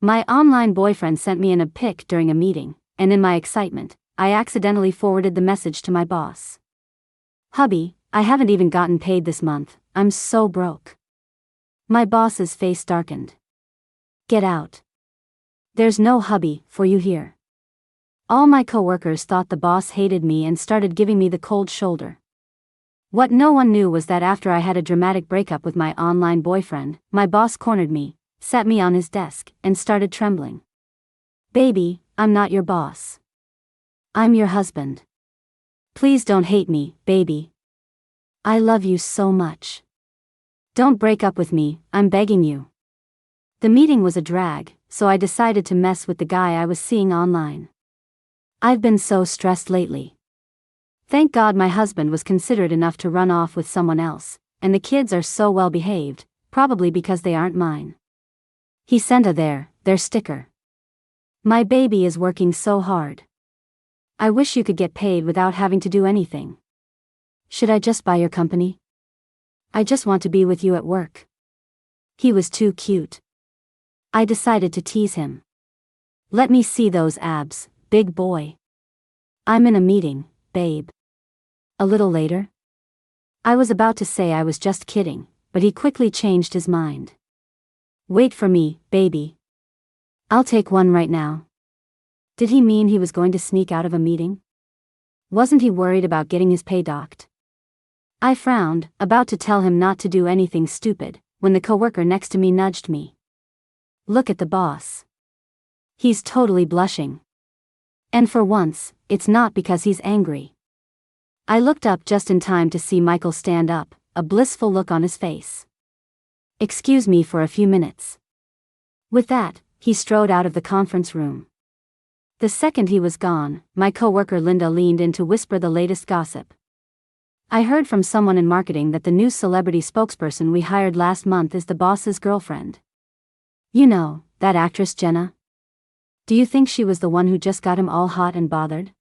My online boyfriend sent me a pic during a meeting, and in my excitement, I accidentally forwarded the message to my boss. Hubby, I haven't even gotten paid this month, I'm so broke. My boss's face darkened. Get out. There's no hubby for you here. All my coworkers thought the boss hated me and started giving me the cold shoulder. What no one knew was that after I had a dramatic breakup with my online boyfriend, my boss cornered me, sat me on his desk, and started trembling. Baby, I'm not your boss. I'm your husband. Please don't hate me, baby. I love you so much. Don't break up with me, I'm begging you. The meeting was a drag, so I decided to mess with the guy I was seeing online. I've been so stressed lately. Thank God my husband was considerate enough to run off with someone else, and the kids are so well behaved, probably because they aren't mine. He sent their sticker. My baby is working so hard. I wish you could get paid without having to do anything. Should I just buy your company? I just want to be with you at work. He was too cute. I decided to tease him. Let me see those abs, big boy. I'm in a meeting, babe. A little later? I was about to say I was just kidding, but he quickly changed his mind. Wait for me, baby. I'll take one right now. Did he mean he was going to sneak out of a meeting? Wasn't he worried about getting his pay docked? I frowned, about to tell him not to do anything stupid, when the coworker next to me nudged me. Look at the boss. He's totally blushing. And for once, it's not because he's angry. I looked up just in time to see Michael stand up, a blissful look on his face. Excuse me for a few minutes. With that, he strode out of the conference room. The second he was gone, my coworker Linda leaned in to whisper the latest gossip. I heard from someone in marketing that the new celebrity spokesperson we hired last month is the boss's girlfriend. You know, that actress Jenna? Do you think she was the one who just got him all hot and bothered?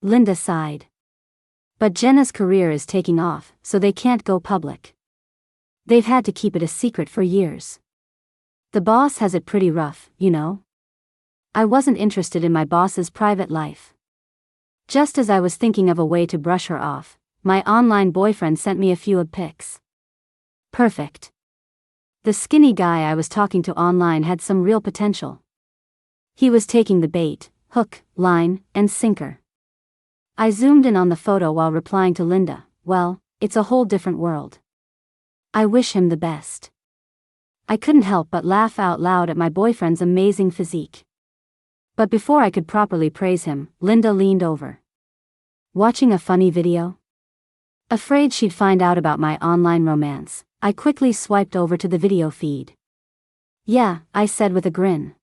Linda sighed. But Jenna's career is taking off, so they can't go public. They've had to keep it a secret for years. The boss has it pretty rough, you know? I wasn't interested in my boss's private life. Just as I was thinking of a way to brush her off, my online boyfriend sent me a few pics. Perfect. The skinny guy I was talking to online had some real potential. He was taking the bait, hook, line, and sinker. I zoomed in on the photo while replying to Linda, well, it's a whole different world. I wish him the best. I couldn't help but laugh out loud at my boyfriend's amazing physique. But before I could properly praise him, Linda leaned over. Watching a funny video? Afraid she'd find out about my online romance, I quickly swiped over to the video feed. Yeah, I said with a grin.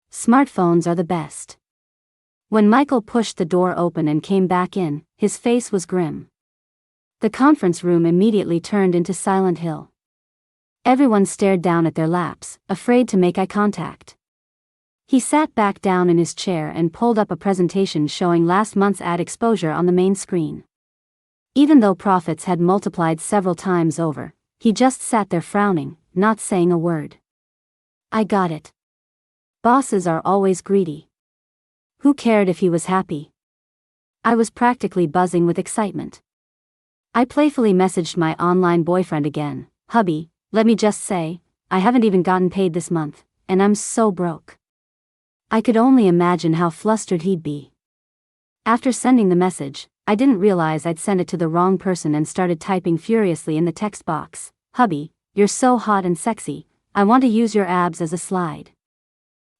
Smartphones are the best. When Michael pushed the door open and came back in, his face was grim. The conference room immediately turned into Silent Hill. Everyone stared down at their laps, afraid to make eye contact. He sat back down in his chair and pulled up a presentation showing last month's ad exposure on the main screen. Even though profits had multiplied several times over, he just sat there frowning, not saying a word. I got it. Bosses are always greedy. Who cared if he was happy? I was practically buzzing with excitement. I playfully messaged my online boyfriend again, hubby, let me just say, I haven't even gotten paid this month, and I'm so broke. I could only imagine how flustered he'd be. After sending the message, I didn't realize I'd sent it to the wrong person and started typing furiously in the text box, hubby, you're so hot and sexy, I want to use your abs as a slide.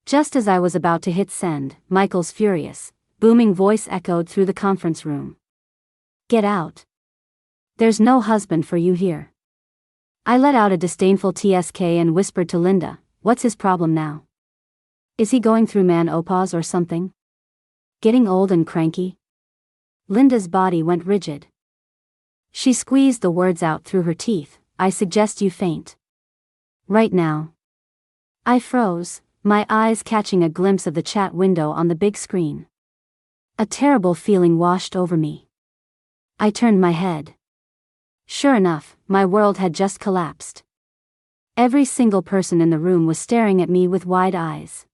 Just as I was about to hit send, Michael's furious, booming voice echoed through the conference room. Get out. There's no husband for you here. I let out a disdainful TSK and whispered to Linda, what's his problem now? Is he going through menopause or something? Getting old and cranky? Linda's body went rigid. She squeezed the words out through her teeth, I suggest you faint. Right now. I froze, my eyes catching a glimpse of the chat window on the big screen. A terrible feeling washed over me. I turned my head. Sure enough, my world had just collapsed. Every single person in the room was staring at me with wide eyes.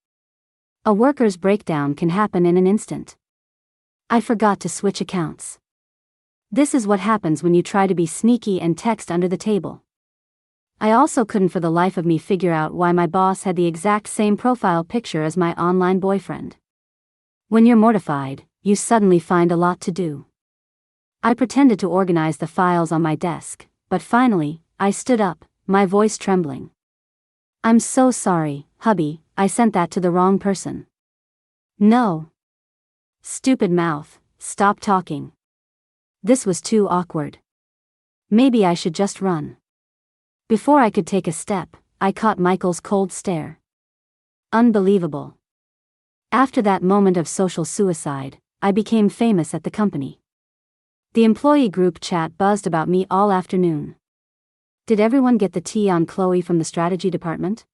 A worker's breakdown can happen in an instant. I forgot to switch accounts. This is what happens when you try to be sneaky and text under the table. I also couldn't for the life of me figure out why my boss had the exact same profile picture as my online boyfriend. When you're mortified, you suddenly find a lot to do. I pretended to organize the files on my desk, but finally, I stood up, my voice trembling. "I'm so sorry, hubby, I sent that to the wrong person." "No. Stupid mouth, stop talking." This was too awkward. Maybe I should just run. Before I could take a step, I caught Michael's cold stare. Unbelievable. After that moment of social suicide, I became famous at the company. The employee group chat buzzed about me all afternoon. Did everyone get the tea on Chloe from the strategy department?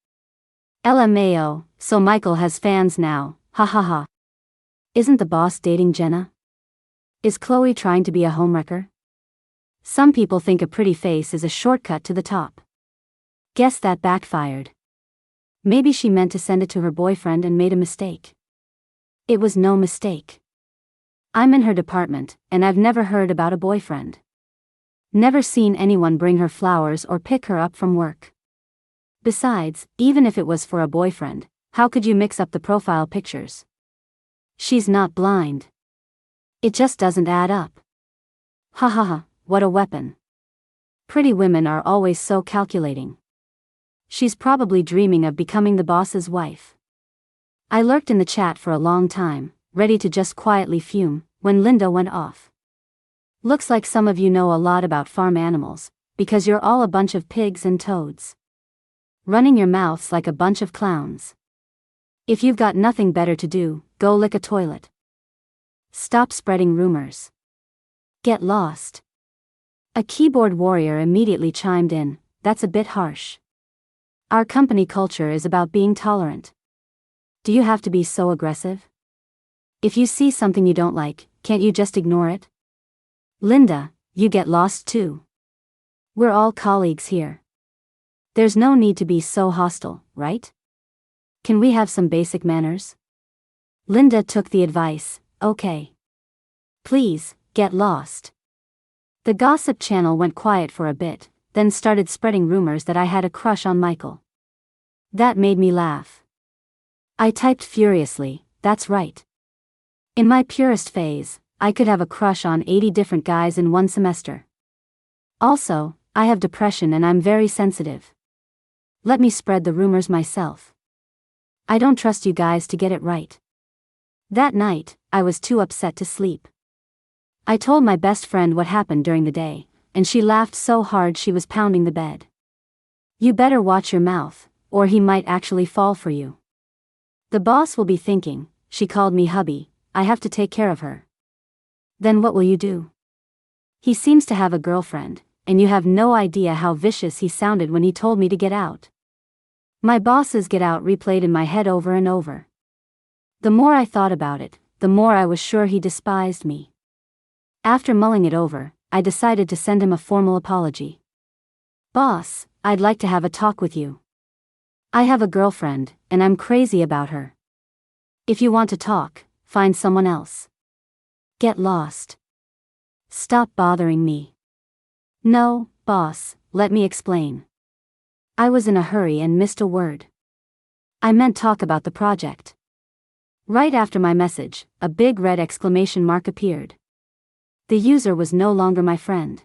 LMAO, so Michael has fans now, ha ha ha. Isn't the boss dating Jenna? Is Chloe trying to be a homewrecker? Some people think a pretty face is a shortcut to the top. Guess that backfired. Maybe she meant to send it to her boyfriend and made a mistake. It was no mistake. I'm in her department, and I've never heard about a boyfriend. Never seen anyone bring her flowers or pick her up from work. Besides, even if it was for a boyfriend, how could you mix up the profile pictures? She's not blind. It just doesn't add up. Ha ha ha, what a weapon. Pretty women are always so calculating. She's probably dreaming of becoming the boss's wife. I lurked in the chat for a long time, ready to just quietly fume, when Linda went off. "Looks like some of you know a lot about farm animals, because you're all a bunch of pigs and toads. Running your mouths like a bunch of clowns. If you've got nothing better to do, go lick a toilet. Stop spreading rumors. Get lost." A keyboard warrior immediately chimed in, "That's a bit harsh. Our company culture is about being tolerant. Do you have to be so aggressive? If you see something you don't like, can't you just ignore it? Linda, you get lost too. We're all colleagues here. There's no need to be so hostile, right? Can we have some basic manners?" Linda took the advice, "Okay. Please, get lost." The gossip channel went quiet for a bit, then started spreading rumors that I had a crush on Michael. That made me laugh. I typed furiously, "That's right. In my purest phase, I could have a crush on 80 different guys in one semester. Also, I have depression and I'm very sensitive. Let me spread the rumors myself. I don't trust you guys to get it right." That night, I was too upset to sleep. I told my best friend what happened during the day, and she laughed so hard she was pounding the bed. "You better watch your mouth, or he might actually fall for you. The boss will be thinking, 'She called me hubby, I have to take care of her.' Then what will you do? He seems to have a girlfriend, and you have no idea how vicious he sounded when he told me to get out." My boss's "get out" replayed in my head over and over. The more I thought about it, the more I was sure he despised me. After mulling it over, I decided to send him a formal apology. "Boss, I'd like to have a talk with you. I have a girlfriend, and I'm crazy about her. If you want to talk, find someone else. Get lost. Stop bothering me." "No, boss, let me explain." I was in a hurry and missed a word. I meant talk about the project. Right after my message, a big red exclamation mark appeared. The user was no longer my friend.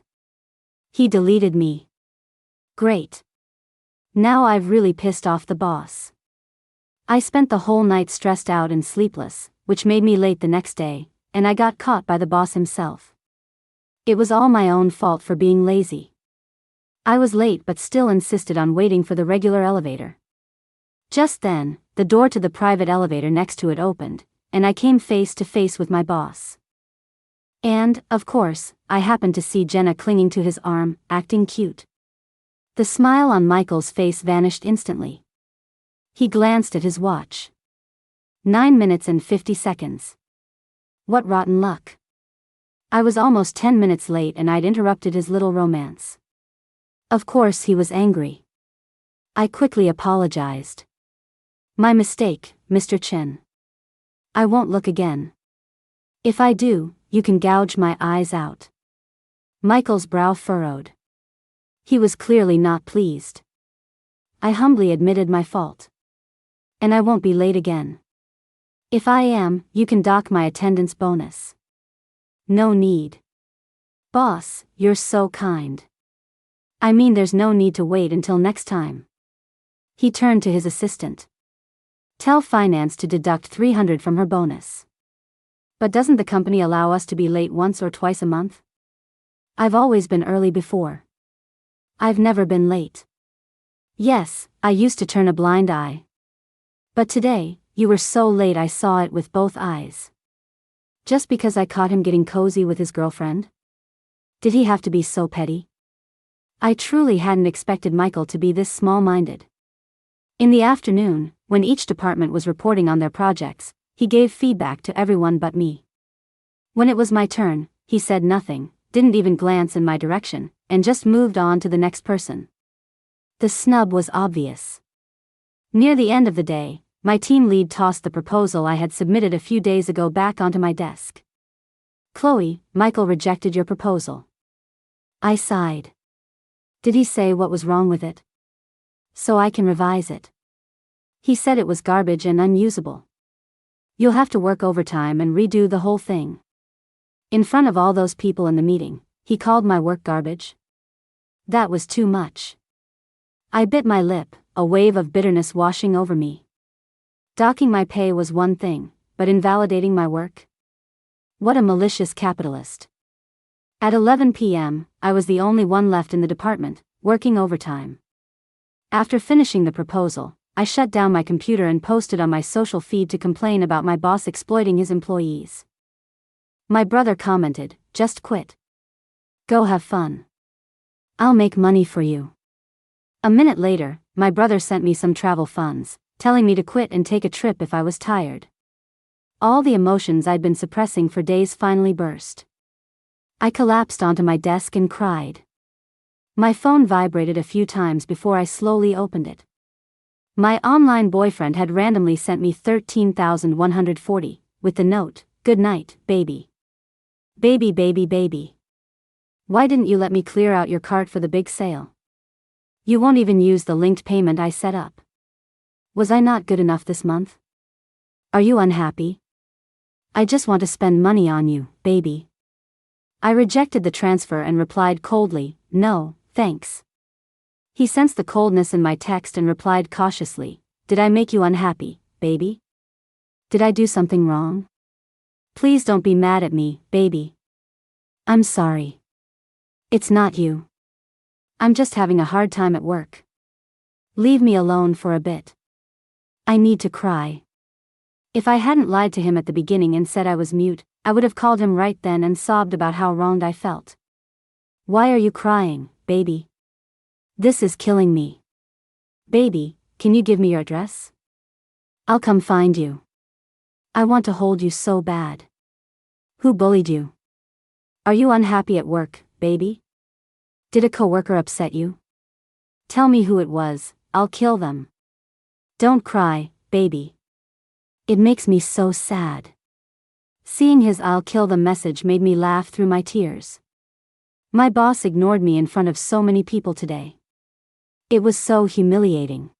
He deleted me. Great. Now I've really pissed off the boss. I spent the whole night stressed out and sleepless, which made me late the next day, and I got caught by the boss himself. It was all my own fault for being lazy. I was late but still insisted on waiting for the regular elevator. Just then, the door to the private elevator next to it opened, and I came face to face with my boss. And, of course, I happened to see Jenna clinging to his arm, acting cute. The smile on Michael's face vanished instantly. He glanced at his watch. 9 minutes and 50 seconds. What rotten luck. I was almost 10 minutes late and I'd interrupted his little romance. Of course he was angry. I quickly apologized. My mistake, Mr. Chen. I won't look again. If I do, you can gouge my eyes out. Michael's brow furrowed. He was clearly not pleased. I humbly admitted my fault. And I won't be late again. If I am, you can dock my attendance bonus. No need. Boss, you're so kind. I mean, there's no need to wait until next time. He turned to his assistant. Tell finance to deduct 300 from her bonus. But doesn't the company allow us to be late once or twice a month? I've always been early before. I've never been late. Yes, I used to turn a blind eye. But today, you were so late I saw it with both eyes. Just because I caught him getting cozy with his girlfriend? Did he have to be so petty? I truly hadn't expected Michael to be this small-minded. In the afternoon, when each department was reporting on their projects, he gave feedback to everyone but me. When it was my turn, he said nothing, didn't even glance in my direction, and just moved on to the next person. The snub was obvious. Near the end of the day, my team lead tossed the proposal I had submitted a few days ago back onto my desk. Chloe, Michael rejected your proposal. I sighed. Did he say what was wrong with it? So I can revise it. He said it was garbage and unusable. You'll have to work overtime and redo the whole thing. In front of all those people in the meeting, he called my work garbage. That was too much. I bit my lip, a wave of bitterness washing over me. Docking my pay was one thing, but invalidating my work? What a malicious capitalist. At 11 p.m., I was the only one left in the department, working overtime. After finishing the proposal, I shut down my computer and posted on my social feed to complain about my boss exploiting his employees. My brother commented, "Just quit. Go have fun. I'll make money for you." A minute later, my brother sent me some travel funds, telling me to quit and take a trip if I was tired. All the emotions I'd been suppressing for days finally burst. I collapsed onto my desk and cried. My phone vibrated a few times before I slowly opened it. My online boyfriend had randomly sent me 13,140, with the note, "Good night, baby. Baby, baby, baby. Why didn't you let me clear out your cart for the big sale? You won't even use the linked payment I set up. Was I not good enough this month? Are you unhappy? I just want to spend money on you, baby." I rejected the transfer and replied coldly, "No, thanks." He sensed the coldness in my text and replied cautiously, "Did I make you unhappy, baby? Did I do something wrong? Please don't be mad at me, baby. I'm sorry. It's not you. I'm just having a hard time at work. Leave me alone for a bit. I need to cry." If I hadn't lied to him at the beginning and said I was mute, I would have called him right then and sobbed about how wronged I felt. "Why are you crying, baby? This is killing me. Baby, can you give me your address? I'll come find you. I want to hold you so bad. Who bullied you? Are you unhappy at work, baby? Did a coworker upset you? Tell me who it was, I'll kill them. Don't cry, baby. It makes me so sad." Seeing his "I'll kill them" message made me laugh through my tears. My boss ignored me in front of so many people today. It was so humiliating.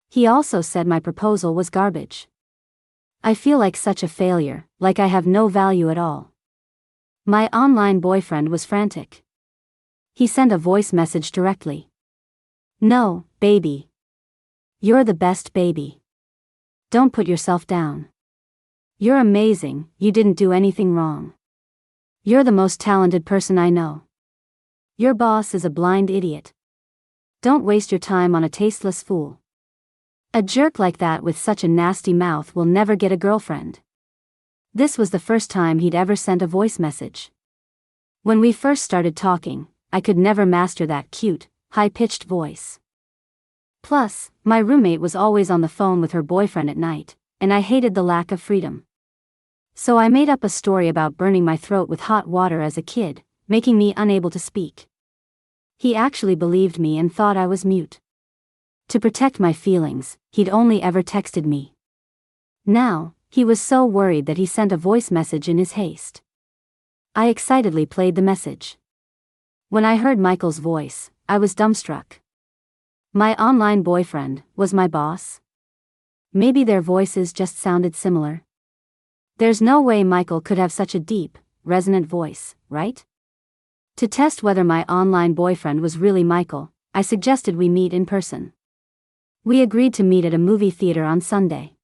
He also said my proposal was garbage. I feel like such a failure, like I have no value at all. My online boyfriend was frantic. He sent a voice message directly. "No, baby. You're the best, baby. Don't put yourself down. You're amazing, you didn't do anything wrong. You're the most talented person I know. Your boss is a blind idiot. Don't waste your time on a tasteless fool. A jerk like that with such a nasty mouth will never get a girlfriend." This was the first time he'd ever sent a voice message. When we first started talking, I could never master that cute, high-pitched voice. Plus, my roommate was always on the phone with her boyfriend at night, and I hated the lack of freedom. So I made up a story about burning my throat with hot water as a kid, making me unable to speak. He actually believed me and thought I was mute. To protect my feelings, he'd only ever texted me. Now, he was so worried that he sent a voice message in his haste. I excitedly played the message. When I heard Michael's voice, I was dumbstruck. My online boyfriend was my boss? Maybe their voices just sounded similar. There's no way Michael could have such a deep, resonant voice, right? To test whether my online boyfriend was really Michael, I suggested we meet in person. We agreed to meet at a movie theater on Sunday.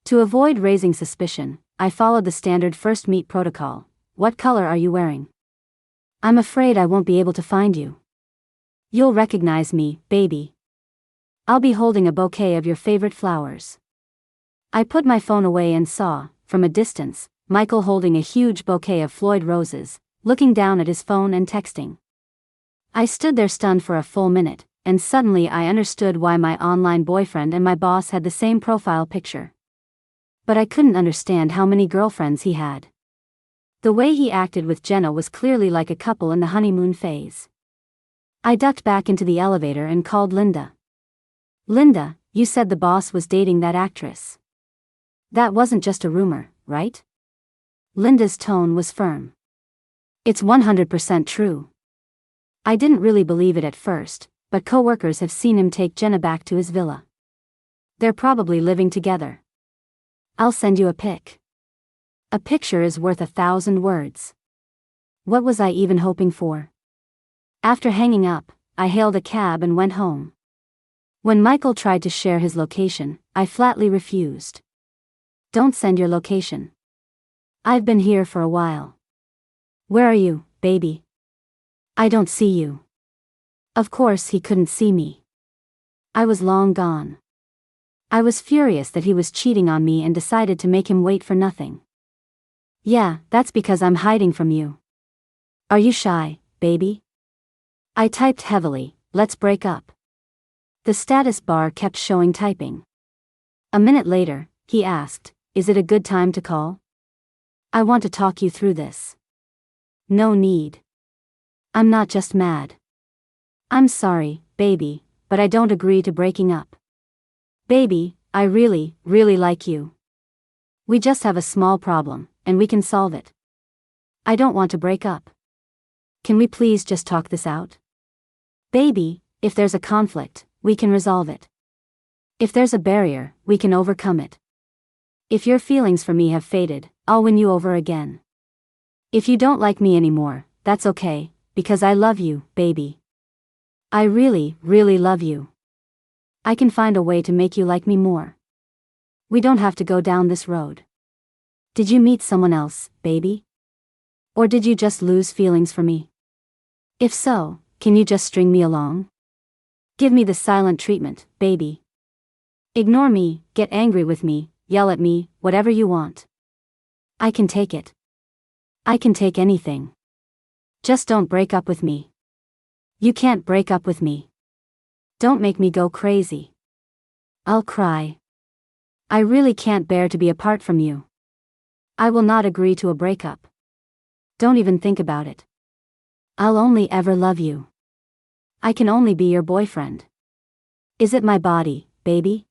To avoid raising suspicion, I followed the standard first meet protocol. What color are you wearing? I'm afraid I won't be able to find you. You'll recognize me, baby. I'll be holding a bouquet of your favorite flowers. I put my phone away and saw, from a distance, Michael holding a huge bouquet of Floyd roses, looking down at his phone and texting. I stood there stunned for a full minute, and suddenly I understood why my online boyfriend and my boss had the same profile picture. But I couldn't understand how many girlfriends he had. The way he acted with Jenna was clearly like a couple in the honeymoon phase. I ducked back into the elevator and called Linda. Linda, you said the boss was dating that actress. That wasn't just a rumor, right? Linda's tone was firm. It's 100% true. I didn't really believe it at first, but coworkers have seen him take Jenna back to his villa. They're probably living together. I'll send you a pic. A picture is worth 1,000 words. What was I even hoping for? After hanging up, I hailed a cab and went home. When Michael tried to share his location, I flatly refused. Don't send your location. I've been here for a while. Where are you, baby? I don't see you. Of course he couldn't see me. I was long gone. I was furious that he was cheating on me and decided to make him wait for nothing. Yeah, that's because I'm hiding from you. Are you shy, baby? I typed heavily, let's break up. The status bar kept showing typing. A minute later, he asked, is it a good time to call? I want to talk you through this. No need. I'm not just mad. I'm sorry, baby, but I don't agree to breaking up. Baby, I really, really like you. We just have a small problem, and we can solve it. I don't want to break up. Can we please just talk this out? Baby, if there's a conflict, we can resolve it. If there's a barrier, we can overcome it. If your feelings for me have faded, I'll win you over again. If you don't like me anymore, that's okay, because I love you, baby. I really, really love you. I can find a way to make you like me more. We don't have to go down this road. Did you meet someone else, baby? Or did you just lose feelings for me? If so, can you just string me along? Give me the silent treatment, baby. Ignore me, get angry with me, yell at me, whatever you want. I can take it. I can take anything. Just don't break up with me. You can't break up with me. Don't make me go crazy. I'll cry. I really can't bear to be apart from you. I will not agree to a breakup. Don't even think about it. I'll only ever love you. I can only be your boyfriend. Is it my body, baby?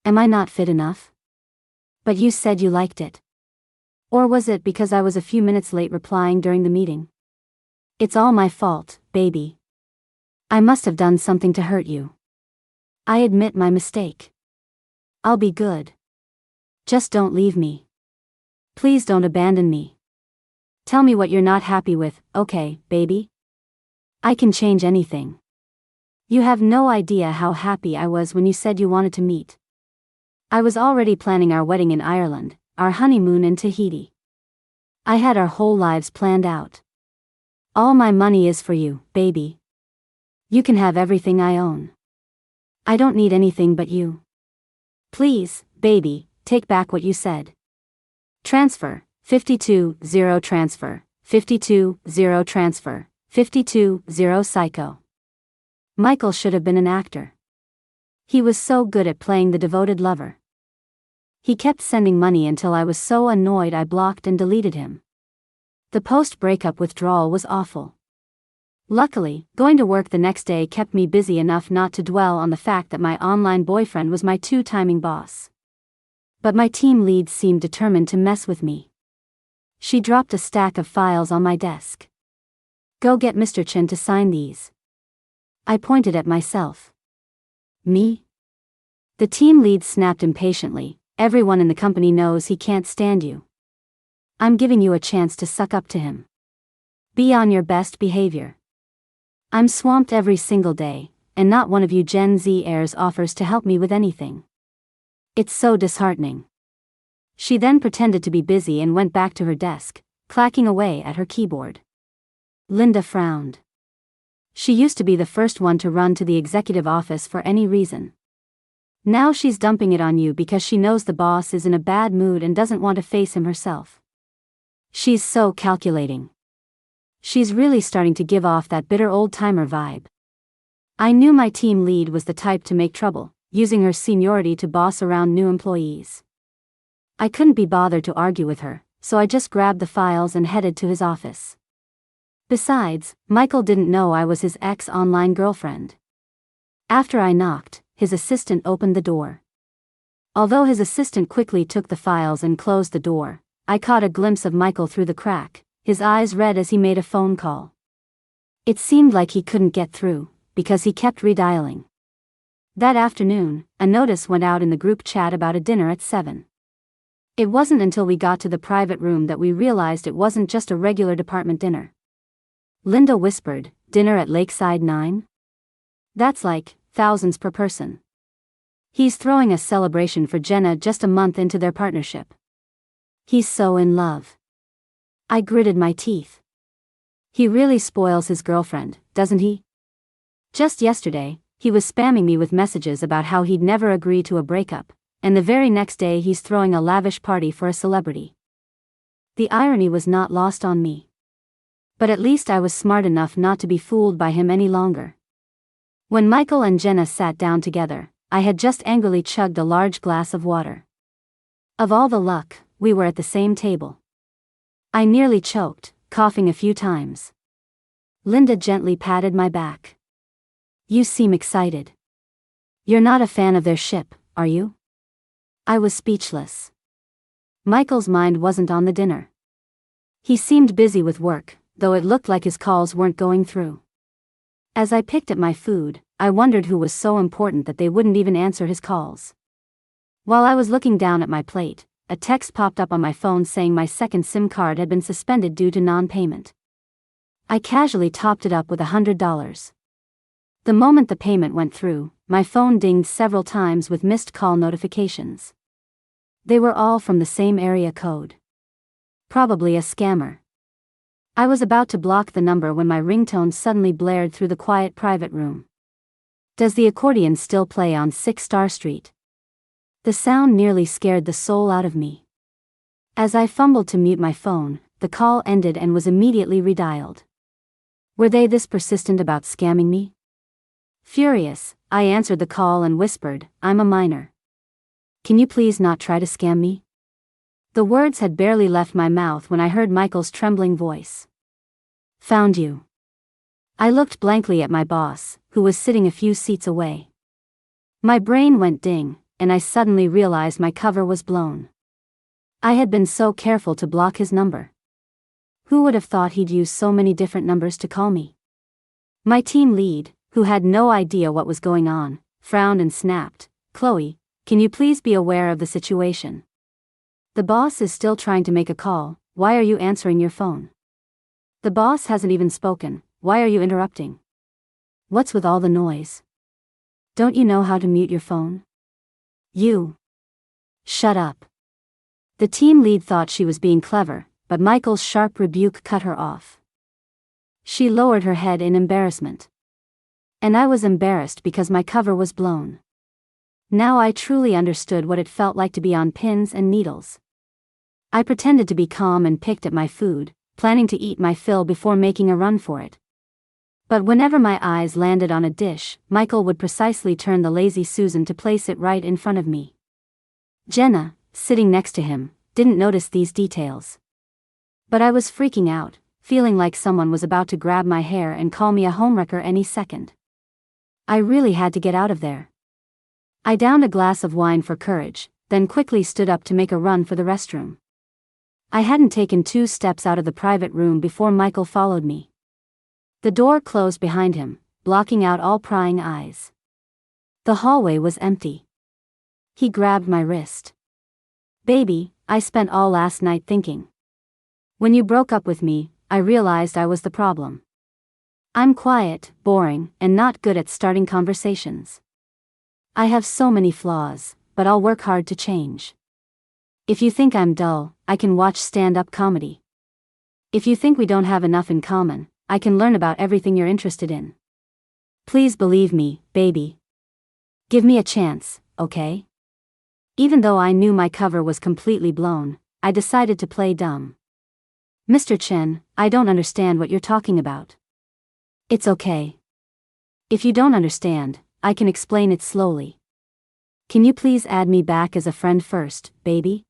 Am I not fit enough? But you said you liked it. Or was it because I was a few minutes late replying during the meeting? It's all my fault, baby. I must have done something to hurt you. I admit my mistake. I'll be good. Just don't leave me. Please don't abandon me. Tell me what you're not happy with, okay, baby? I can change anything. You have no idea how happy I was when you said you wanted to meet. I was already planning our wedding in Ireland, our honeymoon in Tahiti. I had our whole lives planned out. All my money is for you, baby. You can have everything I own. I don't need anything but you. Please, baby, take back what you said. Transfer, 52-0 transfer, 52-0 transfer, 52-0 psycho. Michael should have been an actor. He was so good at playing the devoted lover. He kept sending money until I was so annoyed I blocked and deleted him. The post-breakup withdrawal was awful. Luckily, going to work the next day kept me busy enough not to dwell on the fact that my online boyfriend was my two-timing boss. But my team lead seemed determined to mess with me. She dropped a stack of files on my desk. "Go get Mr. Chen to sign these." I pointed at myself. "Me?" The team lead snapped impatiently. "Everyone in the company knows he can't stand you. I'm giving you a chance to suck up to him. Be on your best behavior. I'm swamped every single day, and not one of you Gen Z heirs offers to help me with anything. It's so disheartening." She then pretended to be busy and went back to her desk, clacking away at her keyboard. Linda frowned. She used to be the first one to run to the executive office for any reason. Now she's dumping it on you because she knows the boss is in a bad mood and doesn't want to face him herself. She's so calculating. She's really starting to give off that bitter old-timer vibe. I knew my team lead was the type to make trouble, using her seniority to boss around new employees. I couldn't be bothered to argue with her, so I just grabbed the files and headed to his office. Besides, Michael didn't know I was his ex-online girlfriend. After I knocked, his assistant opened the door. Although his assistant quickly took the files and closed the door, I caught a glimpse of Michael through the crack, his eyes red as he made a phone call. It seemed like he couldn't get through, because he kept redialing. That afternoon, a notice went out in the group chat about a dinner at 7. It wasn't until we got to the private room that we realized it wasn't just a regular department dinner. Linda whispered, "Dinner at Lakeside 9? That's like thousands per person. He's throwing a celebration for Jenna just a month into their partnership. He's so in love." I gritted my teeth. He really spoils his girlfriend, doesn't he? Just yesterday, he was spamming me with messages about how he'd never agree to a breakup, and the very next day he's throwing a lavish party for a celebrity. The irony was not lost on me. But at least I was smart enough not to be fooled by him any longer. When Michael and Jenna sat down together, I had just angrily chugged a large glass of water. Of all the luck, we were at the same table. I nearly choked, coughing a few times. Linda gently patted my back. "You seem excited. You're not a fan of their ship, are you?" I was speechless. Michael's mind wasn't on the dinner. He seemed busy with work, though it looked like his calls weren't going through. As I picked at my food, I wondered who was so important that they wouldn't even answer his calls. While I was looking down at my plate, a text popped up on my phone saying my second SIM card had been suspended due to non-payment. I casually topped it up with $100. The moment the payment went through, my phone dinged several times with missed call notifications. They were all from the same area code. Probably a scammer. I was about to block the number when my ringtone suddenly blared through the quiet private room. "Does the accordion still play on 6 Star Street?" The sound nearly scared the soul out of me. As I fumbled to mute my phone, the call ended and was immediately redialed. Were they this persistent about scamming me? Furious, I answered the call and whispered, "I'm a minor. Can you please not try to scam me?" The words had barely left my mouth when I heard Michael's trembling voice. "Found you." I looked blankly at my boss, who was sitting a few seats away. My brain went ding, and I suddenly realized my cover was blown. I had been so careful to block his number. Who would have thought he'd use so many different numbers to call me? My team lead, who had no idea what was going on, frowned and snapped, "Chloe, can you please be aware of the situation? The boss is still trying to make a call, why are you answering your phone? The boss hasn't even spoken, why are you interrupting? What's with all the noise? Don't you know how to mute your phone? You. Shut up." The team lead thought she was being clever, but Michael's sharp rebuke cut her off. She lowered her head in embarrassment. And I was embarrassed because my cover was blown. Now I truly understood what it felt like to be on pins and needles. I pretended to be calm and picked at my food, planning to eat my fill before making a run for it. But whenever my eyes landed on a dish, Michael would precisely turn the lazy Susan to place it right in front of me. Jenna, sitting next to him, didn't notice these details. But I was freaking out, feeling like someone was about to grab my hair and call me a homewrecker any second. I really had to get out of there. I downed a glass of wine for courage, then quickly stood up to make a run for the restroom. I hadn't taken 2 steps out of the private room before Michael followed me. The door closed behind him, blocking out all prying eyes. The hallway was empty. He grabbed my wrist. "Baby, I spent all last night thinking. When you broke up with me, I realized I was the problem. I'm quiet, boring, and not good at starting conversations. I have so many flaws, but I'll work hard to change. If you think I'm dull, I can watch stand-up comedy. If you think we don't have enough in common, I can learn about everything you're interested in. Please believe me, baby. Give me a chance, okay?" Even though I knew my cover was completely blown, I decided to play dumb. "Mr. Chen, I don't understand what you're talking about." "It's okay. If you don't understand, I can explain it slowly. Can you please add me back as a friend first, baby?"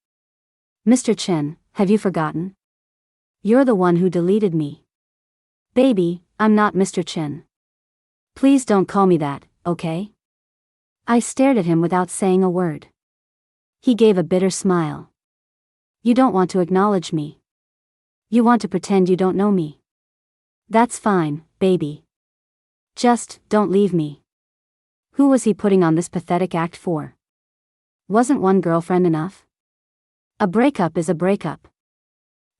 "Mr. Chen, have you forgotten? You're the one who deleted me." "Baby, I'm not Mr. Chen. Please don't call me that, okay?" I stared at him without saying a word. He gave a bitter smile. "You don't want to acknowledge me. You want to pretend you don't know me. That's fine, baby. Just, don't leave me." Who was he putting on this pathetic act for? Wasn't one girlfriend enough? A breakup is a breakup.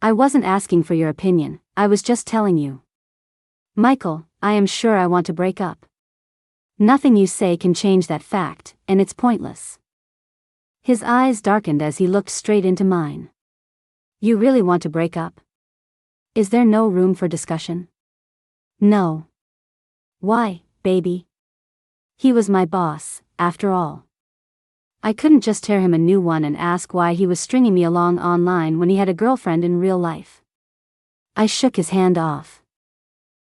I wasn't asking for your opinion, I was just telling you. Michael, I am sure I want to break up. Nothing you say can change that fact, and it's pointless. His eyes darkened as he looked straight into mine. You really want to break up? Is there no room for discussion? No. Why, baby? He was my boss, after all. I couldn't just tear him a new one and ask why he was stringing me along online when he had a girlfriend in real life. I shook his hand off.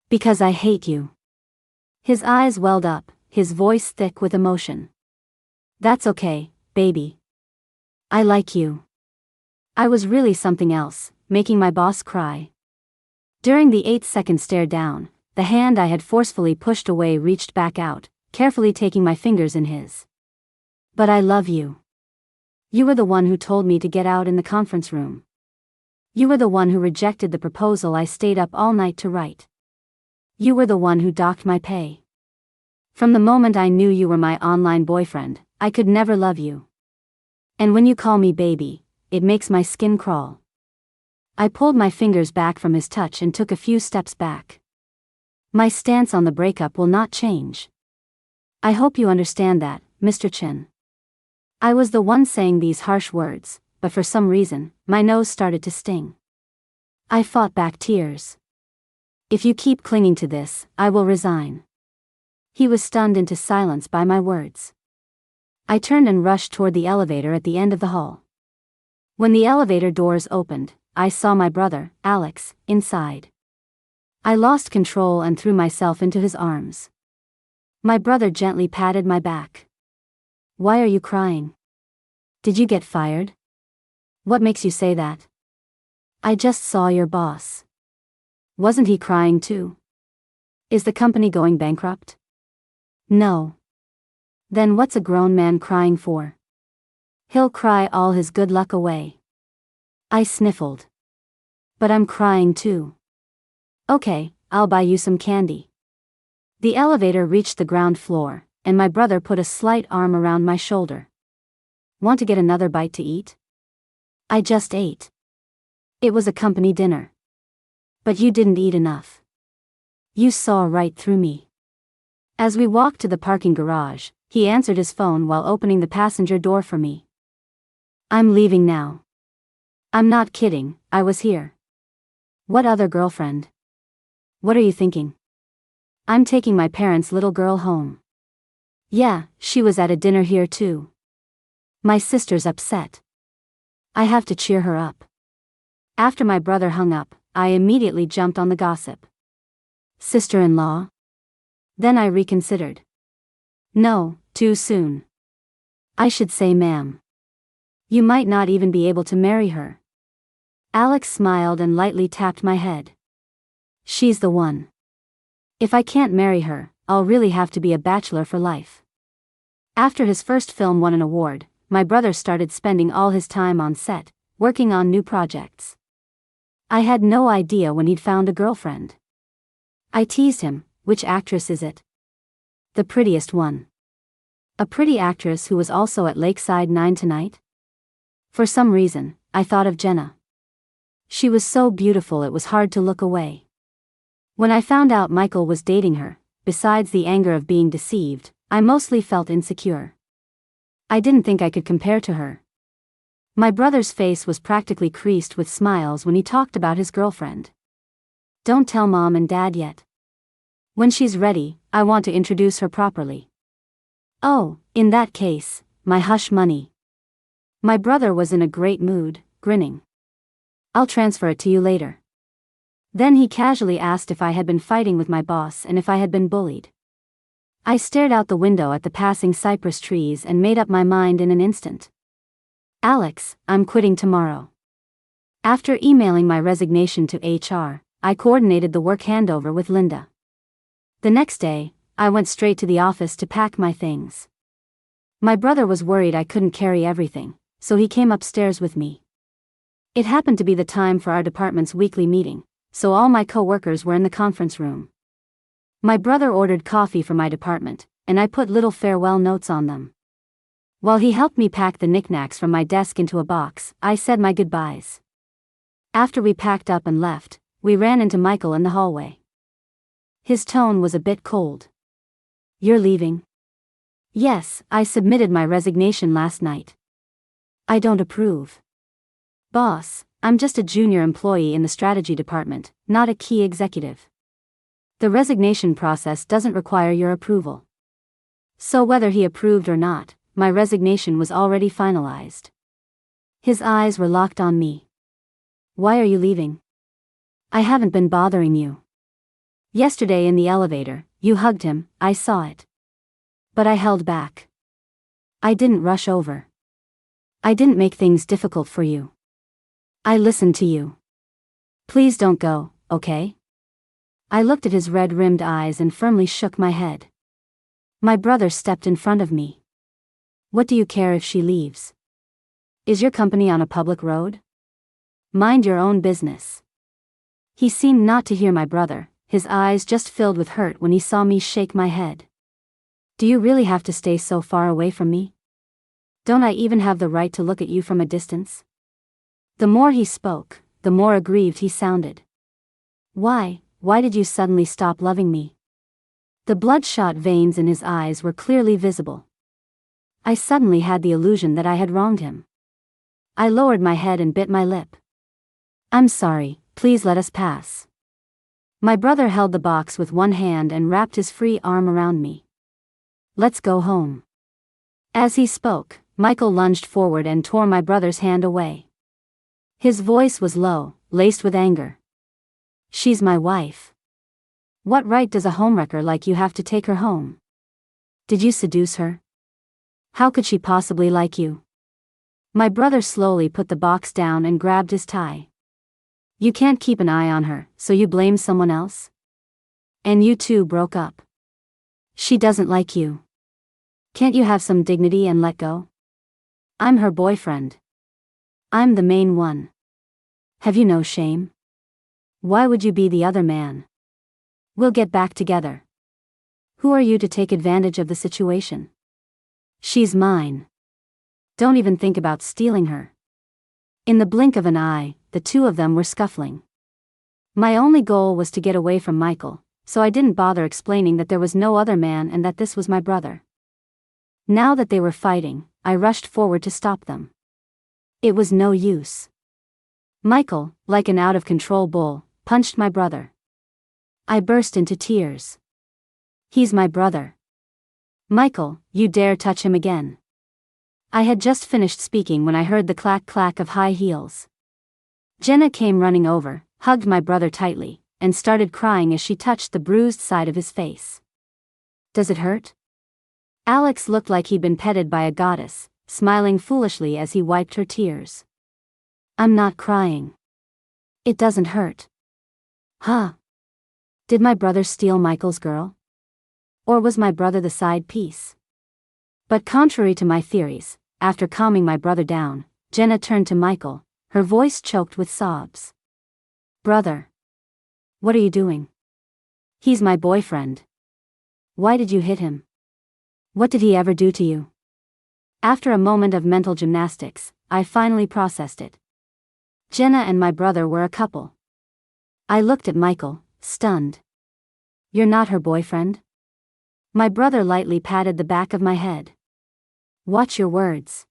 Because I hate you. His eyes welled up, his voice thick with emotion. That's okay, baby. I like you. I was really something else, making my boss cry. During the 8-second stare down, the hand I had forcefully pushed away reached back out, carefully taking my fingers in his. But I love you. You were the one who told me to get out in the conference room. You were the one who rejected the proposal I stayed up all night to write. You were the one who docked my pay. From the moment I knew you were my online boyfriend, I could never love you. And when you call me baby, it makes my skin crawl. I pulled my fingers back from his touch and took a few steps back. My stance on the breakup will not change. I hope you understand that, Mr. Chen. I was the one saying these harsh words, but for some reason, my nose started to sting. I fought back tears. If you keep clinging to this, I will resign. He was stunned into silence by my words. I turned and rushed toward the elevator at the end of the hall. When the elevator doors opened, I saw my brother, Alex, inside. I lost control and threw myself into his arms. My brother gently patted my back. Why are you crying? Did you get fired? What makes you say that? I just saw your boss. Wasn't he crying too? Is the company going bankrupt? No. Then what's a grown man crying for? He'll cry all his good luck away. I sniffled. But I'm crying too. Okay, I'll buy you some candy. The elevator reached the ground floor, and my brother put a slight arm around my shoulder. Want to get another bite to eat? I just ate. It was a company dinner. But you didn't eat enough. You saw right through me. As we walked to the parking garage, he answered his phone while opening the passenger door for me. I'm leaving now. I'm not kidding, I was here. What other girlfriend? What are you thinking? I'm taking my parents' little girl home. Yeah, she was at a dinner here too. My sister's upset. I have to cheer her up. After my brother hung up, I immediately jumped on the gossip. Sister-in-law? Then I reconsidered. No, too soon. I should say ma'am. You might not even be able to marry her. Alex smiled and lightly tapped my head. She's the one. If I can't marry her, I'll really have to be a bachelor for life. After his first film won an award, my brother started spending all his time on set, working on new projects. I had no idea when he'd found a girlfriend. I teased him, "Which actress is it?" "The prettiest one." "A pretty actress who was also at Lakeside 9 tonight?" For some reason, I thought of Jenna. She was so beautiful it was hard to look away. When I found out Michael was dating her, besides the anger of being deceived, I mostly felt insecure. I didn't think I could compare to her. My brother's face was practically creased with smiles when he talked about his girlfriend. "Don't tell Mom and Dad yet. When she's ready, I want to introduce her properly." "Oh, in that case, my hush money." My brother was in a great mood, grinning. "I'll transfer it to you later." Then he casually asked if I had been fighting with my boss and if I had been bullied. I stared out the window at the passing cypress trees and made up my mind in an instant. "Alex, I'm quitting tomorrow." After emailing my resignation to HR, I coordinated the work handover with Linda. The next day, I went straight to the office to pack my things. My brother was worried I couldn't carry everything, so he came upstairs with me. It happened to be the time for our department's weekly meeting, so all my co-workers were in the conference room. My brother ordered coffee for my department, and I put little farewell notes on them. While he helped me pack the knickknacks from my desk into a box, I said my goodbyes. After we packed up and left, we ran into Michael in the hallway. His tone was a bit cold. "You're leaving?" "Yes, I submitted my resignation last night." "I don't approve." "Boss, I'm just a junior employee in the strategy department, not a key executive. The resignation process doesn't require your approval." So whether he approved or not, my resignation was already finalized. His eyes were locked on me. "Why are you leaving?" "I haven't been bothering you. Yesterday in the elevator, you hugged him, I saw it. But I held back. I didn't rush over. I didn't make things difficult for you. I listened to you. Please don't go, okay?" I looked at his red-rimmed eyes and firmly shook my head. My brother stepped in front of me. "What do you care if she leaves? Is your company on a public road? Mind your own business." He seemed not to hear my brother, his eyes just filled with hurt when he saw me shake my head. "Do you really have to stay so far away from me? Don't I even have the right to look at you from a distance?" The more he spoke, the more aggrieved he sounded. Why did you suddenly stop loving me?" The bloodshot veins in his eyes were clearly visible. I suddenly had the illusion that I had wronged him. I lowered my head and bit my lip. "I'm sorry, please let us pass." My brother held the box with one hand and wrapped his free arm around me. "Let's go home." As he spoke, Michael lunged forward and tore my brother's hand away. His voice was low, laced with anger. "She's my wife. What right does a homewrecker like you have to take her home? Did you seduce her? How could she possibly like you?" My brother slowly put the box down and grabbed his tie. "You can't keep an eye on her, so you blame someone else? And you two broke up. She doesn't like you. Can't you have some dignity and let go? I'm her boyfriend. I'm the main one. Have you no shame? Why would you be the other man? We'll get back together. Who are you to take advantage of the situation? She's mine. Don't even think about stealing her." In the blink of an eye, the two of them were scuffling. My only goal was to get away from Michael, so I didn't bother explaining that there was no other man and that this was my brother. Now that they were fighting, I rushed forward to stop them. It was no use. Michael, like an out-of-control bull, punched my brother. I burst into tears. "He's my brother. Michael, you dare touch him again." I had just finished speaking when I heard the clack-clack of high heels. Jenna came running over, hugged my brother tightly, and started crying as she touched the bruised side of his face. "Does it hurt?" Alex looked like he'd been petted by a goddess, smiling foolishly as he wiped her tears. "I'm not crying. It doesn't hurt." "Huh?" Did my brother steal Michael's girl? Or was my brother the side piece? But contrary to my theories, after calming my brother down, Jenna turned to Michael, her voice choked with sobs. Brother. What are you doing? He's my boyfriend. Why did you hit him? What did he ever do to you? After a moment of mental gymnastics, I finally processed it. Jenna and my brother were a couple. I looked at Michael, stunned. You're not her boyfriend? My brother lightly patted the back of my head. Watch your words.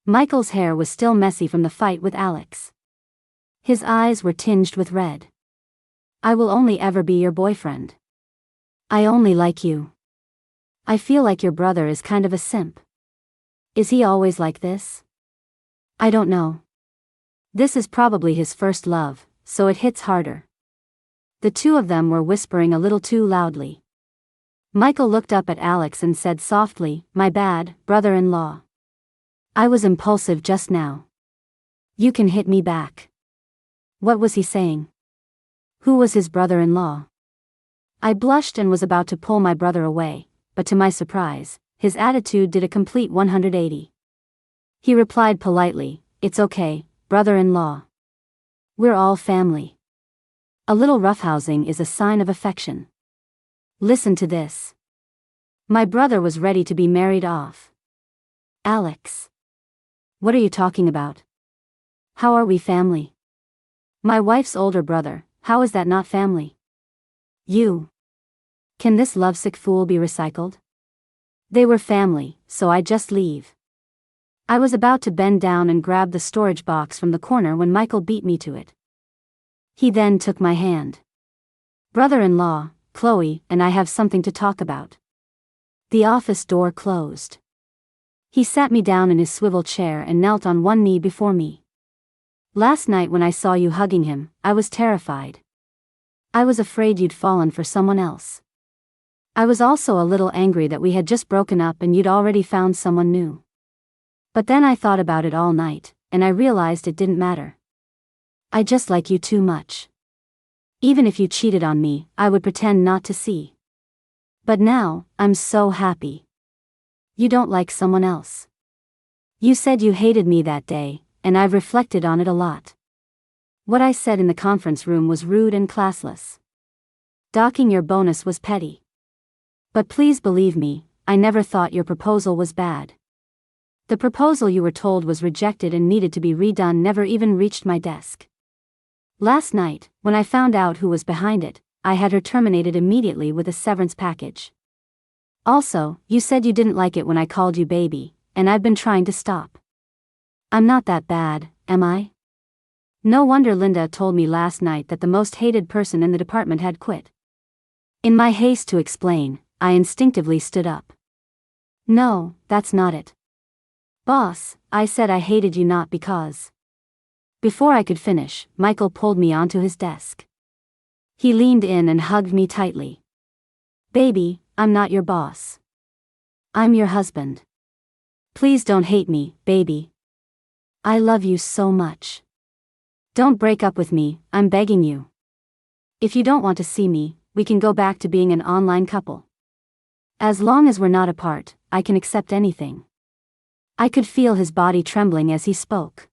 Michael's hair was still messy from the fight with Alex. His eyes were tinged with red. I will only ever be your boyfriend. I only like you. I feel like your brother is kind of a simp. Is he always like this? I don't know. This is probably his first love, so it hits harder. The two of them were whispering a little too loudly. Michael looked up at Alex and said softly, "My bad, brother-in-law. I was impulsive just now. You can hit me back." What was he saying? Who was his brother-in-law? I blushed and was about to pull my brother away, but to my surprise, his attitude did a complete 180. He replied politely, "It's okay, brother-in-law. We're all family. A little roughhousing is a sign of affection. Listen to this." My brother was ready to be married off. Alex. What are you talking about? How are we family? My wife's older brother, how is that not family? You. Can this lovesick fool be recycled? They were family, so I just leave. I was about to bend down and grab the storage box from the corner when Michael beat me to it. He then took my hand. Brother-in-law, Chloe and I have something to talk about. The office door closed. He sat me down in his swivel chair and knelt on one knee before me. Last night when I saw you hugging him, I was terrified. I was afraid you'd fallen for someone else. I was also a little angry that we had just broken up and you'd already found someone new. But then I thought about it all night, and I realized it didn't matter. I just like you too much. Even if you cheated on me, I would pretend not to see. But now, I'm so happy. You don't like someone else. You said you hated me that day, and I've reflected on it a lot. What I said in the conference room was rude and classless. Docking your bonus was petty. But please believe me, I never thought your proposal was bad. The proposal you were told was rejected and needed to be redone never even reached my desk. Last night, when I found out who was behind it, I had her terminated immediately with a severance package. Also, you said you didn't like it when I called you baby, and I've been trying to stop. I'm not that bad, am I? No wonder Linda told me last night that the most hated person in the department had quit. In my haste to explain, I instinctively stood up. No, that's not it. Boss, I said I hated you not because. Before I could finish, Michael pulled me onto his desk. He leaned in and hugged me tightly. Baby, I'm not your boss. I'm your husband. Please don't hate me, baby. I love you so much. Don't break up with me, I'm begging you. If you don't want to see me, we can go back to being an online couple. As long as we're not apart, I can accept anything. I could feel his body trembling as he spoke.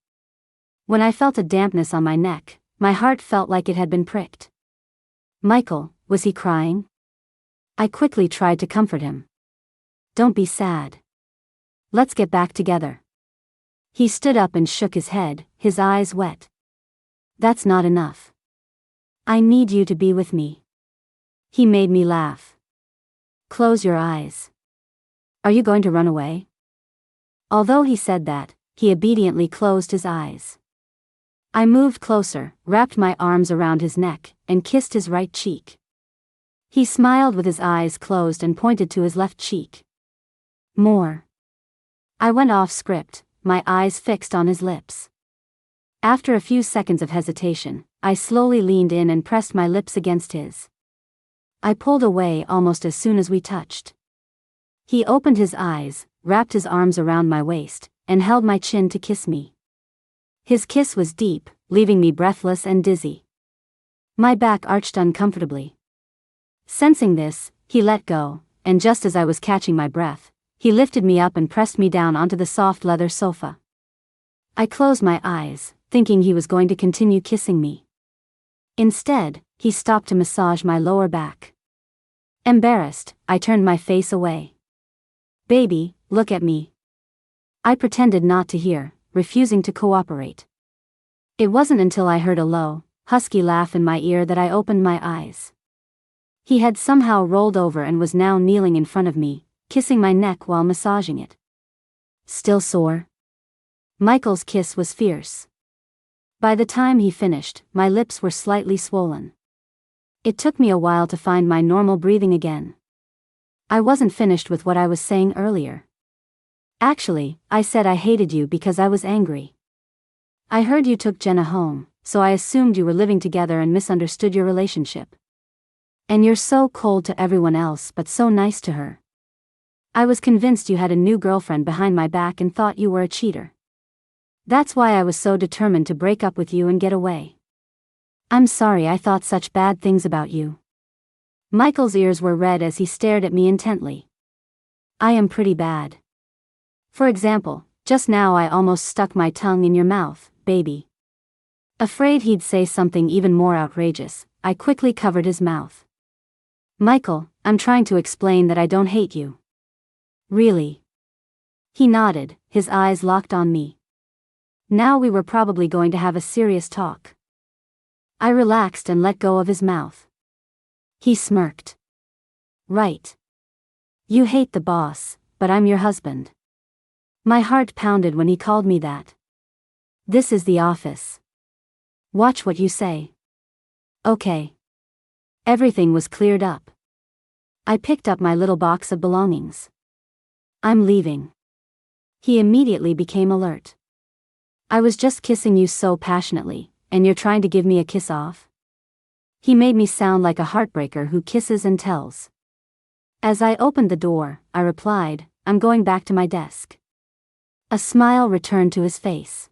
When I felt a dampness on my neck, my heart felt like it had been pricked. Michael, was he crying? I quickly tried to comfort him. Don't be sad. Let's get back together. He stood up and shook his head, his eyes wet. That's not enough. I need you to be with me. He made me laugh. Close your eyes. Are you going to run away? Although he said that, he obediently closed his eyes. I moved closer, wrapped my arms around his neck, and kissed his right cheek. He smiled with his eyes closed and pointed to his left cheek. More. I went off script, my eyes fixed on his lips. After a few seconds of hesitation, I slowly leaned in and pressed my lips against his. I pulled away almost as soon as we touched. He opened his eyes, wrapped his arms around my waist, and held my chin to kiss me. His kiss was deep, leaving me breathless and dizzy. My back arched uncomfortably. Sensing this, he let go, and just as I was catching my breath, he lifted me up and pressed me down onto the soft leather sofa. I closed my eyes, thinking he was going to continue kissing me. Instead, he stopped to massage my lower back. Embarrassed, I turned my face away. "Baby, look at me." I pretended not to hear, refusing to cooperate. It wasn't until I heard a low, husky laugh in my ear that I opened my eyes. He had somehow rolled over and was now kneeling in front of me, kissing my neck while massaging it. "Still sore?" Michael's kiss was fierce. By the time he finished, my lips were slightly swollen. It took me a while to find my normal breathing again. I wasn't finished with what I was saying earlier. Actually, I said I hated you because I was angry. I heard you took Jenna home, so I assumed you were living together and misunderstood your relationship. And you're so cold to everyone else but so nice to her. I was convinced you had a new girlfriend behind my back and thought you were a cheater. That's why I was so determined to break up with you and get away. I'm sorry I thought such bad things about you. Michael's ears were red as he stared at me intently. I am pretty bad. For example, just now I almost stuck my tongue in your mouth, baby. Afraid he'd say something even more outrageous, I quickly covered his mouth. Michael, I'm trying to explain that I don't hate you. Really? He nodded, his eyes locked on me. Now we were probably going to have a serious talk. I relaxed and let go of his mouth. He smirked. Right. You hate the boss, but I'm your husband. My heart pounded when he called me that. This is the office. Watch what you say. Okay. Everything was cleared up. I picked up my little box of belongings. I'm leaving. He immediately became alert. I was just kissing you so passionately, and you're trying to give me a kiss off? He made me sound like a heartbreaker who kisses and tells. As I opened the door, I replied, I'm going back to my desk. A smile returned to his face.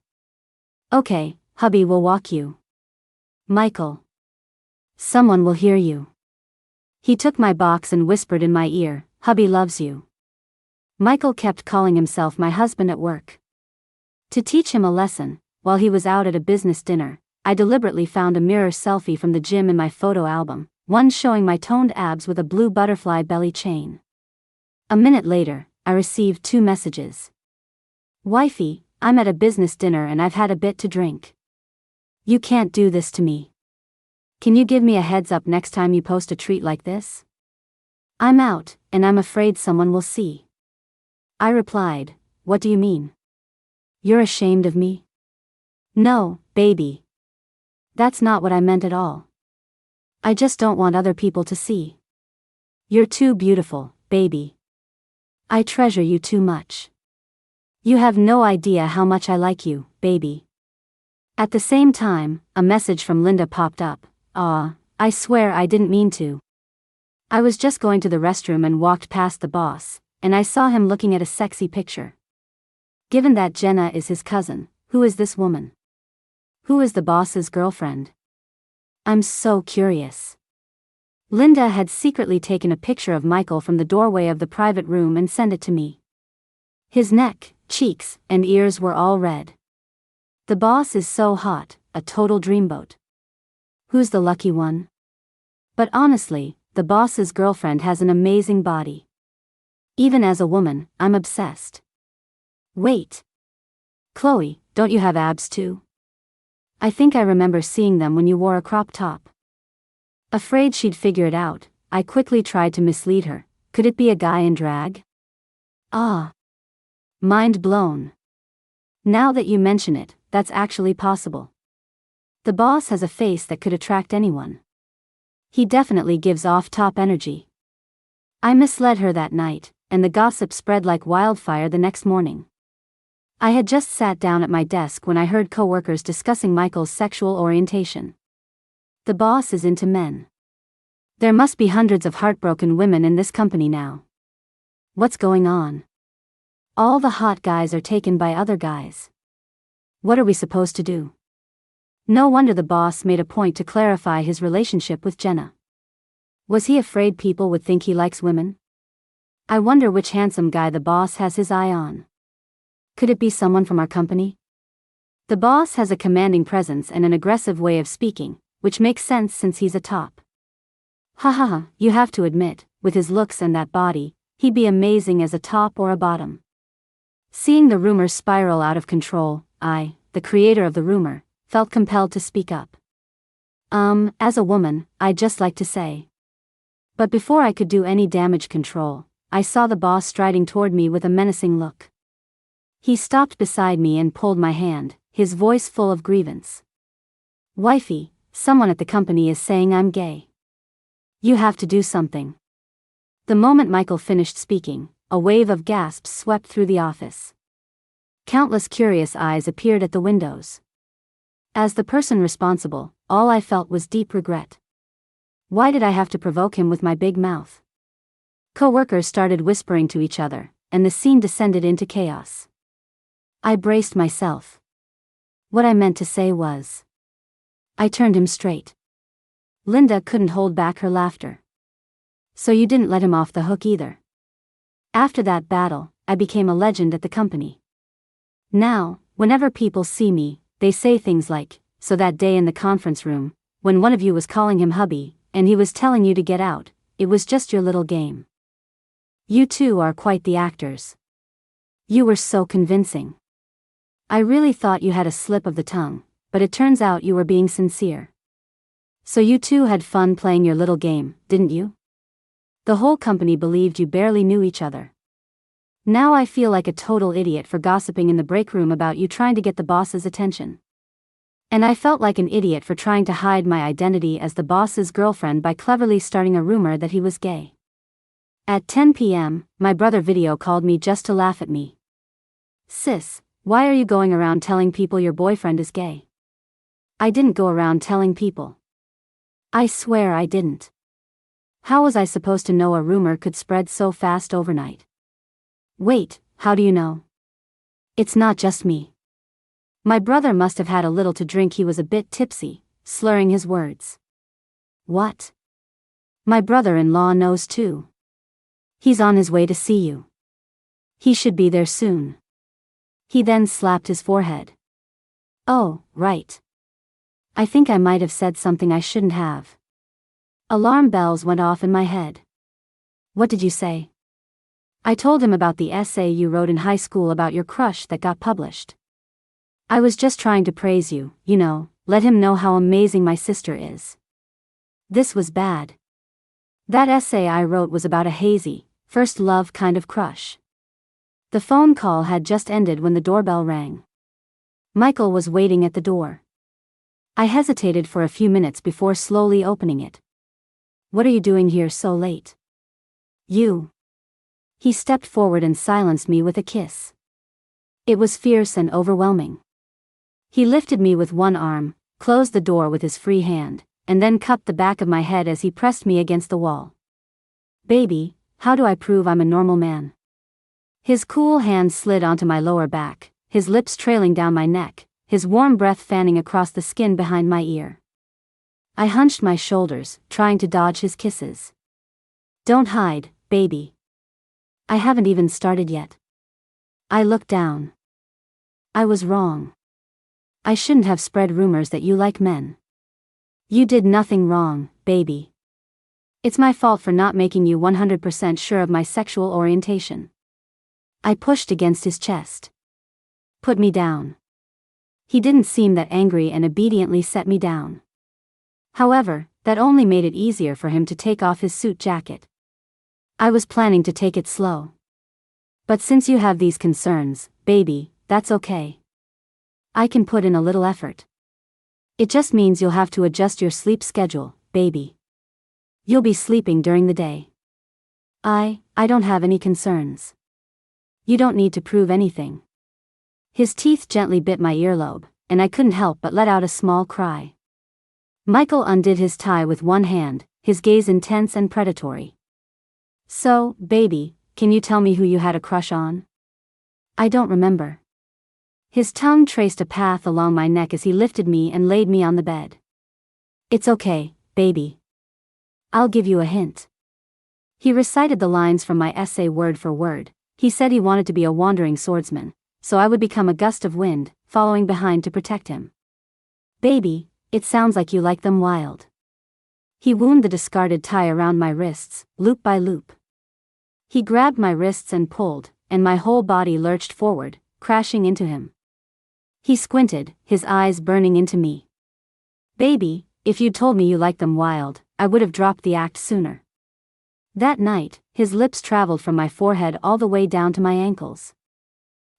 Okay, hubby will walk you. Michael. Someone will hear you. He took my box and whispered in my ear, hubby loves you. Michael kept calling himself my husband at work. To teach him a lesson, while he was out at a business dinner, I deliberately found a mirror selfie from the gym in my photo album, one showing my toned abs with a blue butterfly belly chain. A minute later, I received 2 messages. Wifey, I'm at a business dinner and I've had a bit to drink. You can't do this to me. Can you give me a heads up next time you post a treat like this? I'm out, and I'm afraid someone will see. I replied, what do you mean? You're ashamed of me? No, baby. That's not what I meant at all. I just don't want other people to see. You're too beautiful, baby. I treasure you too much. You have no idea how much I like you, baby. At the same time, a message from Linda popped up. I swear I didn't mean to. I was just going to the restroom and walked past the boss, and I saw him looking at a sexy picture. Given that Jenna is his cousin, who is this woman? Who is the boss's girlfriend? I'm so curious. Linda had secretly taken a picture of Michael from the doorway of the private room and sent it to me. His neck, cheeks, and ears were all red. The boss is so hot, a total dreamboat. Who's the lucky one? But honestly, the boss's girlfriend has an amazing body. Even as a woman, I'm obsessed. Wait. Chloe, don't you have abs too? I think I remember seeing them when you wore a crop top. Afraid she'd figure it out, I quickly tried to mislead her. Could it be a guy in drag? Mind blown. Now that you mention it, that's actually possible. The boss has a face that could attract anyone. He definitely gives off top energy. I misled her that night, and the gossip spread like wildfire the next morning. I had just sat down at my desk when I heard coworkers discussing Michael's sexual orientation. The boss is into men. There must be hundreds of heartbroken women in this company now. What's going on? All the hot guys are taken by other guys. What are we supposed to do? No wonder the boss made a point to clarify his relationship with Jenna. Was he afraid people would think he likes women? I wonder which handsome guy the boss has his eye on. Could it be someone from our company? The boss has a commanding presence and an aggressive way of speaking, which makes sense since he's a top. Ha ha ha, you have to admit, with his looks and that body, he'd be amazing as a top or a bottom. Seeing the rumor spiral out of control, I, the creator of the rumor, felt compelled to speak up. As a woman, I'd just like to say. But before I could do any damage control, I saw the boss striding toward me with a menacing look. He stopped beside me and pulled my hand, his voice full of grievance. Wifey, someone at the company is saying I'm gay. You have to do something. The moment Michael finished speaking, a wave of gasps swept through the office. Countless curious eyes appeared at the windows. As the person responsible, all I felt was deep regret. Why did I have to provoke him with my big mouth? Co-workers started whispering to each other, and the scene descended into chaos. I braced myself. What I meant to say was. I turned him straight. Linda couldn't hold back her laughter. So you didn't let him off the hook either. After that battle, I became a legend at the company. Now, whenever people see me, they say things like, so that day in the conference room, when one of you was calling him hubby, and he was telling you to get out, it was just your little game. You two are quite the actors. You were so convincing. I really thought you had a slip of the tongue, but it turns out you were being sincere. So you two had fun playing your little game, didn't you? The whole company believed you barely knew each other. Now I feel like a total idiot for gossiping in the break room about you trying to get the boss's attention. And I felt like an idiot for trying to hide my identity as the boss's girlfriend by cleverly starting a rumor that he was gay. At 10 p.m., my brother video called me just to laugh at me. Sis, why are you going around telling people your boyfriend is gay? I didn't go around telling people. I swear I didn't. How was I supposed to know a rumor could spread so fast overnight? Wait, how do you know? It's not just me. My brother must have had a little to drink. He was a bit tipsy, slurring his words. What? My brother-in-law knows too. He's on his way to see you. He should be there soon. He then slapped his forehead. Oh, right. I think I might have said something I shouldn't have. Alarm bells went off in my head. What did you say? I told him about the essay you wrote in high school about your crush that got published. I was just trying to praise you, let him know how amazing my sister is. This was bad. That essay I wrote was about a hazy, first love kind of crush. The phone call had just ended when the doorbell rang. Michael was waiting at the door. I hesitated for a few minutes before slowly opening it. What are you doing here so late? You. He stepped forward and silenced me with a kiss. It was fierce and overwhelming. He lifted me with one arm, closed the door with his free hand, and then cupped the back of my head as he pressed me against the wall. Baby, how do I prove I'm a normal man? His cool hand slid onto my lower back, his lips trailing down my neck, his warm breath fanning across the skin behind my ear. I hunched my shoulders, trying to dodge his kisses. Don't hide, baby. I haven't even started yet. I looked down. I was wrong. I shouldn't have spread rumors that you like men. You did nothing wrong, baby. It's my fault for not making you 100% sure of my sexual orientation. I pushed against his chest. Put me down. He didn't seem that angry and obediently set me down. However, that only made it easier for him to take off his suit jacket. I was planning to take it slow. But since you have these concerns, baby, that's okay. I can put in a little effort. It just means you'll have to adjust your sleep schedule, baby. You'll be sleeping during the day. I don't have any concerns. You don't need to prove anything. His teeth gently bit my earlobe, and I couldn't help but let out a small cry. Michael undid his tie with one hand, his gaze intense and predatory. So, baby, can you tell me who you had a crush on? I don't remember. His tongue traced a path along my neck as he lifted me and laid me on the bed. It's okay, baby. I'll give you a hint. He recited the lines from my essay word for word. He said he wanted to be a wandering swordsman, so I would become a gust of wind, following behind to protect him. Baby, it sounds like you like them wild. He wound the discarded tie around my wrists, loop by loop. He grabbed my wrists and pulled, and my whole body lurched forward, crashing into him. He squinted, his eyes burning into me. Baby, if you'd told me you liked them wild, I would have dropped the act sooner. That night, his lips traveled from my forehead all the way down to my ankles.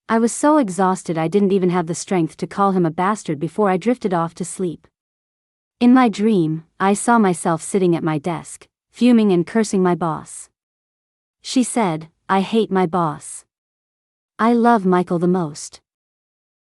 I was so exhausted I didn't even have the strength to call him a bastard before I drifted off to sleep. In my dream, I saw myself sitting at my desk, fuming and cursing my boss. She said, I hate my boss. I love Michael the most.